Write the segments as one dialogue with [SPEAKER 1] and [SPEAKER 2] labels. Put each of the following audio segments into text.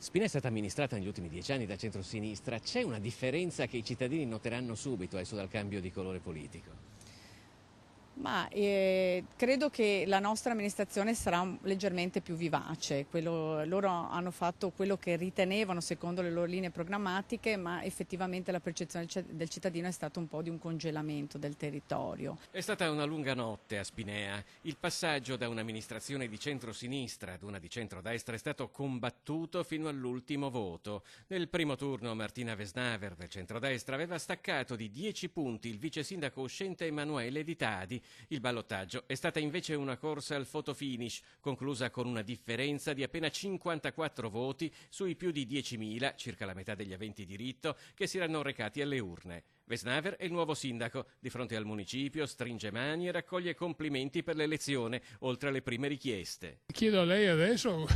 [SPEAKER 1] Spina è stata amministrata negli ultimi 10 anni da centrosinistra. C'è una differenza che i cittadini noteranno subito adesso dal cambio di colore politico?
[SPEAKER 2] Credo che la nostra amministrazione sarà leggermente più vivace. Loro hanno fatto quello che ritenevano secondo le loro linee programmatiche, ma effettivamente la percezione del cittadino è stato un po' di un congelamento del territorio.
[SPEAKER 1] È stata una lunga notte a Spinea. Il passaggio da un'amministrazione di centrosinistra ad una di centrodestra è stato combattuto fino all'ultimo voto. Nel primo turno Martina Vesnaver del centrodestra aveva staccato di 10 punti il vice sindaco uscente Emanuele Vitadi. Il ballottaggio è stata invece una corsa al photo finish, conclusa con una differenza di appena 54 voti sui più di 10.000, circa la metà degli aventi diritto, che si erano recati alle urne. Vesnaver è il nuovo sindaco. Di fronte al municipio stringe mani e raccoglie complimenti per l'elezione, oltre alle prime richieste.
[SPEAKER 3] Chiedo a lei adesso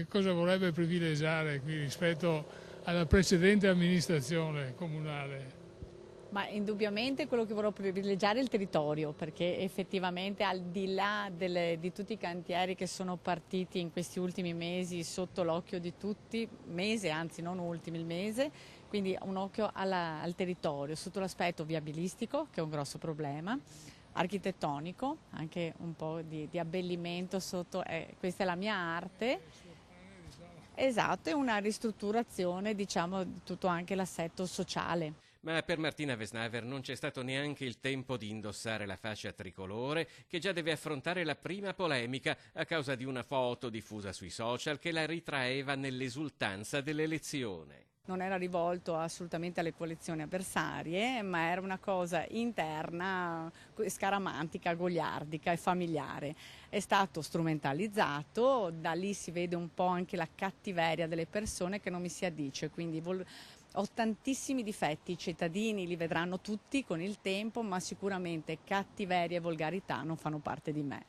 [SPEAKER 3] cosa vorrebbe privilegiare qui rispetto alla precedente amministrazione comunale.
[SPEAKER 2] Ma indubbiamente quello che vorrò privilegiare è il territorio, perché effettivamente al di là di tutti i cantieri che sono partiti in questi ultimi mesi sotto l'occhio di tutti, mese, anzi non ultimi il mese, quindi un occhio al territorio, sotto l'aspetto viabilistico, che è un grosso problema, architettonico, anche un po' di abbellimento sotto, questa è la mia arte. Esatto, e una ristrutturazione, diciamo, di tutto anche l'assetto sociale.
[SPEAKER 1] Ma per Martina Vesnaver non c'è stato neanche il tempo di indossare la fascia tricolore, che già deve affrontare la prima polemica a causa di una foto diffusa sui social che la ritraeva nell'esultanza dell'elezione.
[SPEAKER 2] Non era rivolto assolutamente alle coalizioni avversarie, ma era una cosa interna, scaramantica, goliardica e familiare. È stato strumentalizzato, da lì si vede un po' anche la cattiveria delle persone che non mi si addice, quindi ho tantissimi difetti, i cittadini li vedranno tutti con il tempo, ma sicuramente cattiveria e volgarità non fanno parte di me.